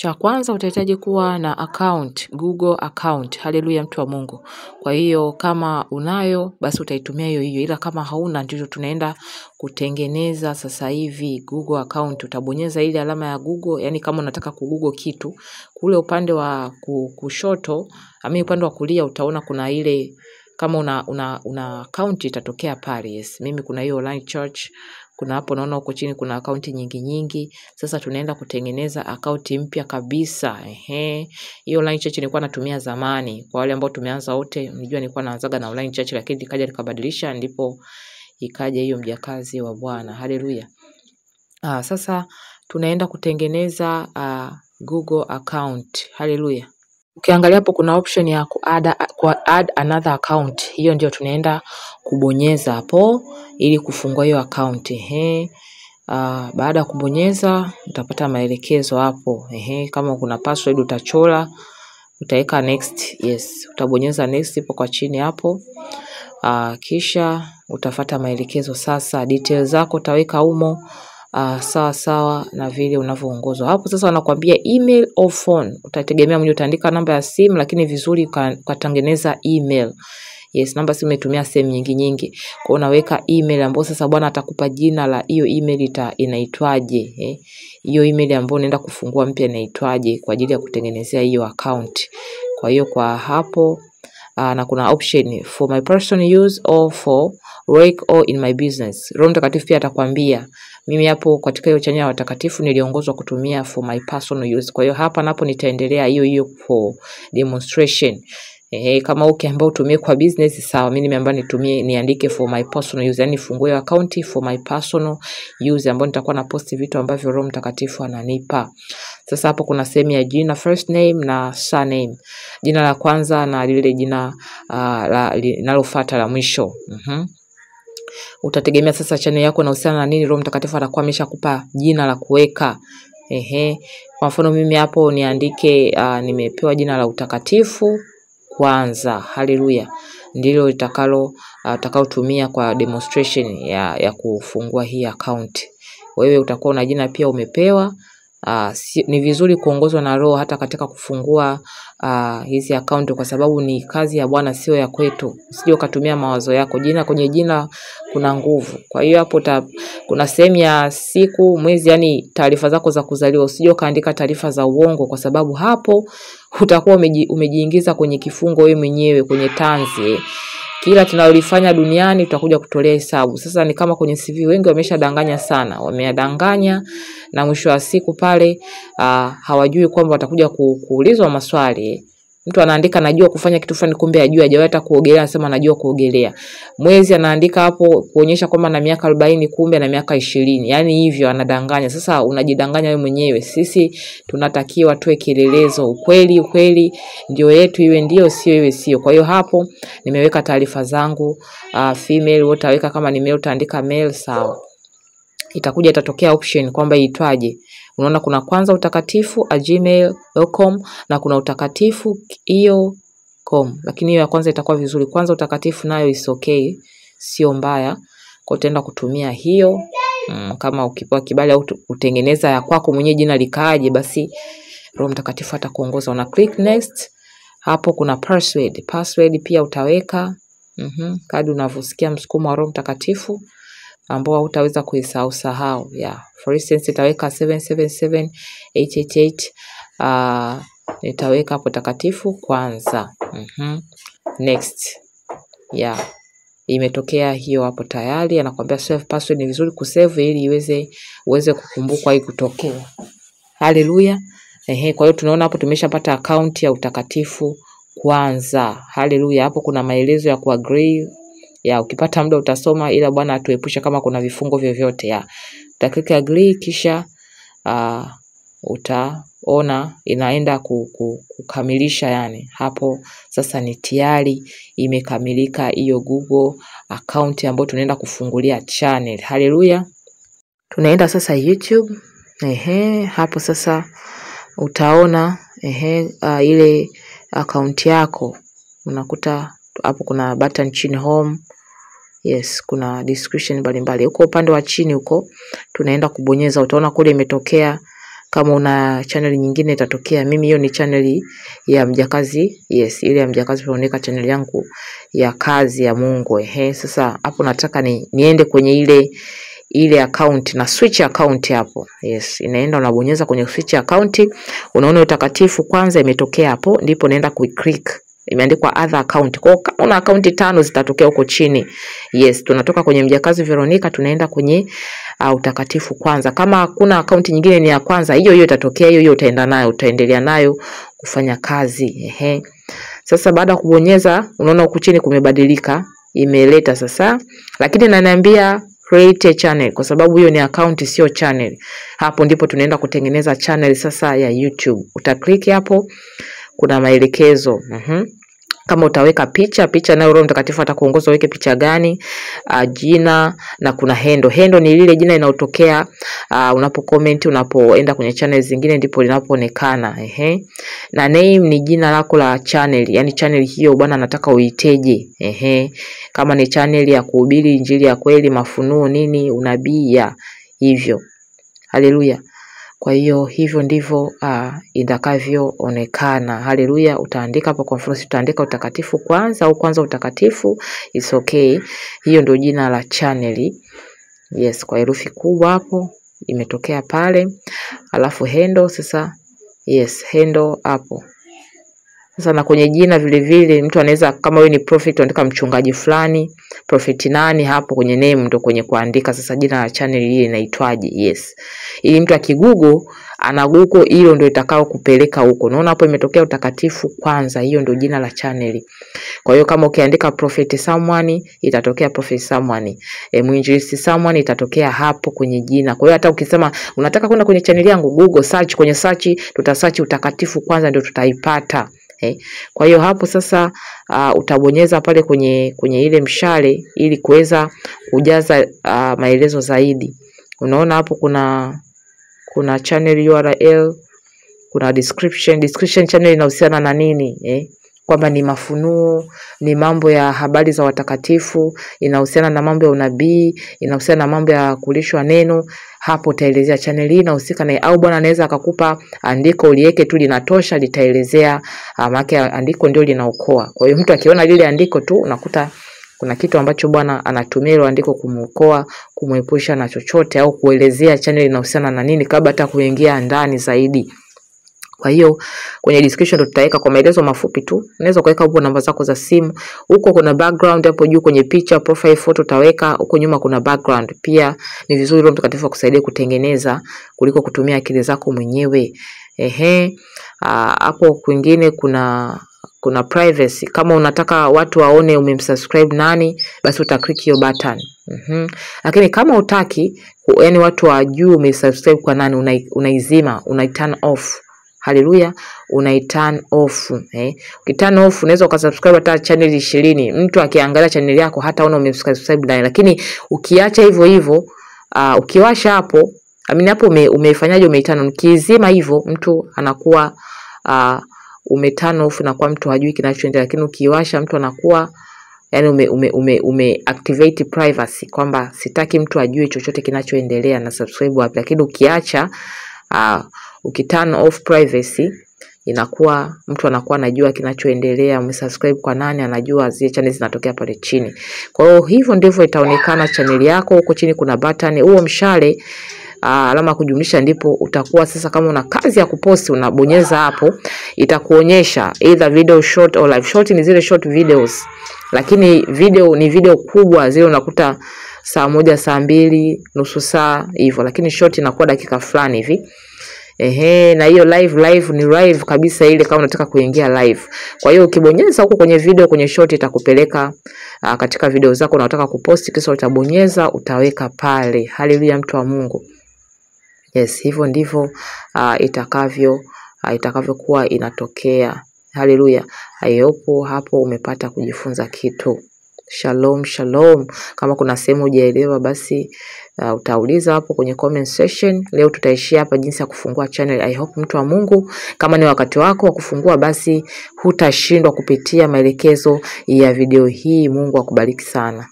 Cha kwanza utahitaji kuwa na account, Google account. Haleluya, mtu wa Mungu. Kwa hiyo kama unayo basi utaitumia hiyo hiyo, ila kama hauna ndio tunaenda kutengeneza sasa hivi Google account. Utabonyeza ile alama ya Google, yani kama unataka ku-Google kitu, kule upande wa kushoto, upande wa kulia utaona kuna ile kama una account itatokea pale. Yes, mimi kuna hiyo online church. Kuna hapo naona huko chini kuna account nyingi. Sasa tunaenda kutengeneza account mpya kabisa. Hiyo online church nilikuwa natumia zamani. Kwa wale ambao tumeanza wote, mnijua nilikuwa naanzaga na online church lakini nikaja nikabadilisha, ndipo ikaja hiyo mjakazi wa Bwana. Haleluya. Sasa tunaenda kutengeneza Google account. Haleluya. Ukiangalia hapo kuna option ya add another account. Hiyo ndio tunaenda kubonyeza hapo ili kufungua hiyo account. Baada ya kubonyeza utapata maelekezo hapo. Kama kuna password utachora, utaweka next. Yes, utabonyeza next hapo kwa chini hapo. Kisha utafuata maelekezo sasa. Details zako utaweka humo sawa na vile unavyoongozwa. Hapo sasa wanakuambia email or phone. Utategemea mwenyewe utaandika namba ya simu, lakini vizuri ukatengeneza email. Yes, namba simu umetumia sehemu nyingi. Kwa unaweka email ambayo sasa Bwana atakupa jina la hiyo email inaitwaje. Hiyo email ambayo unaenda kufungua mpya inaitwaje kwa ajili ya kutengenezea hiyo account. Kwa hiyo kwa hapo na kuna option for my personal use or for work or in my business. Roho Mtakatifu pia atakwambia. Mimi hapo katika hiyo chanya ya watakatifu niliongozwa kutumia for my personal use. Kwa hiyo hapa napo nitaendelea hiyo for demonstration. Kama ambao utumie kwa business sawa, mimi nimeambiwa niandike for my personal use, yani fungue account for my personal use ambapo nitakuwa na post vitu ambavyo Roho Mtakatifu ananipa. Sasa hapo kuna sehemu ya jina, first name na surname. Jina la kwanza na lile jina linalofuata la mwisho. Utategemea sasa channel yako inahusiana na nini, Roho Mtakatifu atakuwa ameshakupa jina la kuweka. Kwa mfano mimi hapo niandike nimepewa jina la utakatifu kwanza. Haleluya. Ndilo utakalotumia kwa demonstration ya kufungua hii account. Wewe utakuwa na jina pia umepewa. Ni vizuri kuongozwa na Roho hata katika kufungua hizi account, kwa sababu ni kazi ya Bwana sio ya kwetu. Usije ukatumia mawazo yako. Kwenye jina kuna nguvu. Kwa hiyo hapo kuna sehemu ya siku, mwezi, yani taarifa zako za kuzaliwa. Usije ukaandika taarifa za uongo, kwa sababu hapo utakuwa umejiingiza kwenye kifungo wewe mwenyewe, kwenye tanzi. Kila tunalolifanya duniani tutakuja kutolea hesabu. Sasa ni kama kwenye CV, wengi wameshadanganya sana. Wameadanganya na mwisho wa siku pale hawajui kwamba watakuja kuulizwa maswali. Mtu anaandika najua kufanya kitu fulani, kumbe hajawahi hata kuogelea, anasema anajua kuogelea. Mwezi anaandika hapo kuonyesha kwamba na miaka 40 kumbe na miaka 20. Yaani hivyo anadanganya. Sasa unajidanganya wewe mwenyewe. Sisi tunatakiwa tuwe kielelezo. Ukweli ndio yetu, iwe ndio, sio iwe sio. Kwa hiyo hapo nimeweka taarifa zangu. Female utaweka, kama ni male utaandika male, sawa. Itatokea option kwamba iitwaje. Unaona kuna kwanza utakatifu @gmail.com na kuna utakatifu .com, lakini hiyo ya kwanza itakuwa vizuri. Kwanza utakatifu nayo is okay, sio mbaya. Kwa utaenda kutumia hiyo. Kama ukipewa kibali au utengeneza ya kwako mwenyewe jina likaaje, basi Roho Mtakatifu atakuongoza. Una click next. Hapo kuna password pia utaweka. Kadri unavyosikia msukumo wa Roho Mtakatifu ambao hutaweza kuisahau. For instance itaweka 777888. Nitaweka hapo takatifu kwanza. Next. Imetokea hiyo hapo tayari. Anakuambia save password, ni vizuri kusave ili uweze kukumbukwa hii kutokea. Haleluya. Kwa hiyo tunaona hapo tumeshapata account ya utakatifu kwanza. Haleluya. Hapo kuna maelezo ya kuagree. Ukipata muda utasoma, ila Bwana atuepushe kama kuna vifungo vyovyote. Utaklik agree, kisha utaona inaenda kukamilisha, yani hapo sasa ni tayari imekamilika hiyo Google account ambayo tunaenda kufungulia channel. Haleluya. Tunaenda sasa YouTube. Hapo sasa utaona ile account yako. Unakuta hapo kuna button chini home. Yes, kuna description mbalimbali. Huko upande wa chini huko tunaenda kubonyeza, utaona kule imetokea Kama una channel nyingine itatokea. Mimi hiyo ni channel ya Mjakazi. Yes, ile ya Mjakazi Veronica, channel yangu ya kazi ya Mungu. Sasa hapo nataka niende kwenye ile account na switch account hapo. Yes, inaenda unabonyeza kwenye switch account, unaona utakatifu kwanza imetokea hapo, ndipo naenda kuiclick. Imeandikwa other account. Kwa kama una account 5 zitatokea huko chini. Yes, tunatoka kwenye Mjakazi Veronica tunaenda kwenye utakatifu kwanza. Kama kuna account nyingine ni ya kwanza, hiyo itatokea, hiyo utaenda nayo, utaendelea nayo kufanya kazi. Sasa baada kubonyeza unaona huko chini kumebadilika, imeleta sasa, lakini inaniambia create a channel kwa sababu hiyo ni account sio channel. Hapo ndipo tunaenda kutengeneza channel sasa ya YouTube. Utaklik hapo, kuna maelekezo. Kama utaweka picha nayo Roho Mtakatifu atakuongoza uweke picha gani, jina na kuna handle ni lile jina linalotokea unapo comment, unapoenda kwenye channel zingine ndipo linapoonekana. Na name ni jina lako la channel, yani channel hiyo bwana nataka uiteje. Kama ni channel ya kuhubiri injili ya kweli, mafunuo nini, unabii ya hivyo. Haleluya. Kwa hiyo hivyo ndivyo itakavyoonekana. Haleluya. Utaandika hapo, kwa mfano utaandika utakatifu kwanza au kwanza utakatifu, it's okay. Hiyo ndio jina la channel. Yes, kwa herufi kubwa hapo imetokea pale. Alafu handle sasa. Yes, handle hapo. Sasa na kwenye jina vile vile mtu anaweza, kama wewe ni prophet unaandika mchungaji fulani, prophet nani, hapo kwenye name ndio kwenye kuandika sasa jina la channel ile inaitwaje. Yes. Ili mtu akigoogle ana google hilo ndio itakao kupeleka huko. Unaona hapo imetokea utakatifu kwanza, hiyo ndio jina la channel. Kwa hiyo kama ukiandika prophet someone itatokea prophet someone. Mwinjilisti someone itatokea hapo kwenye jina. Kwa hiyo hata ukisema unataka kwenda kwenye channel yangu, Google search, kwenye search tutasearch utakatifu kwanza ndio tutaipata. Kwa hiyo hapo sasa utabonyeza pale kwenye ile mshale ili kuweza kujaza maelezo zaidi. Unaona hapo kuna channel URL, kuna description channel inahusiana na nini, kwamba ni mafunuo, ni mambo ya habari za watakatifu, inahusiana na mambo ya unabii, inahusiana na mambo ya kulishwa neno. Hapo utaelezea channel hii inahusika na, au bwana anaweza akakupa andiko uliweke tu linatosha, litaelezea maana andiko ndio linaokoa. Kwa hiyo mtu akiona lile andiko tu unakuta kuna kitu ambacho bwana anatumia ile andiko kumuokoa, kumuepusha na chochote, au kuelezea channel inahusiana na nini kabla hata kuingia ndani zaidi. Kwa hiyo kwenye description tutaweka kwa maelezo mafupi tu. Unaweza kuweka hapo namba zako za simu. Huko kuna background hapo juu kwenye picha, profile photo utaweka. Huko nyuma kuna background. Pia ni vizuri Roho Mtakatifu akusaidie kutengeneza kuliko kutumia akili zako mwenyewe. Hapo kwingine kuna privacy. Kama unataka watu waone umemsubscribe nani, basi utaklik hiyo button. Lakini kama utaki, yani watu wajue umesubscribe kwa nani, unaizima, unaiturn off. Haleluya, unaiturn off. Ukiturn off unaweza ukasubscribe hata channel 20. Mtu akiangalia channel yako hata ona umesubscribe naye. Lakini ukiacha hivyo ukiwasha hapo, hapo umefanyaje, umeiturn on. Ukizima hivyo mtu anakuwa umeturn off na kwa mtu hajui kinachoendelea. Lakini ukiwasha mtu anakuwa yani ume activate privacy, kwamba sitaki mtu ajue chochote kinachoendelea na subscribe wapi. Lakini ukiacha ukiturn off privacy, inakuwa mtu anakuwa anajua kinachoendelea, umesubscribe kwa nani, anajua zile channel zinatokea pale chini. Kwa hiyo hivyo ndivyo itaonekana channel yako. Huko chini kuna button, huo mshale alama kujumlisha, ndipo utakuwa sasa kama una kazi ya kuposti unabonyeza hapo, itakuonyesha either video short au live. Short ni zile short videos, lakini video ni video kubwa zile unakuta saa 1, saa 2, nusu saa hivyo, lakini short inakuwa dakika fulani hivi. Na hiyo live ni live kabisa ile kama unataka kuingia live. Kwa hiyo ukibonyeza huko kwenye video, kwenye short itakupeleka katika video zako unataka kuposti, kisha utabonyeza utaweka pale. Haleluya, mtu wa Mungu. Yes, hivyo ndivyo itakavyokuwa inatokea. Haleluya. Hapo umepata kujifunza kitu. Shalom, shalom. Kama kuna sehemu hujaelewa basi utauliza hapo kwenye comment section. Leo tutaishia hapa jinsi ya kufungua channel. I hope mtu wa Mungu, kama ni wakati wako wa kufungua basi hutashindwa kupitia maelekezo ya video hii. Mungu akubariki sana.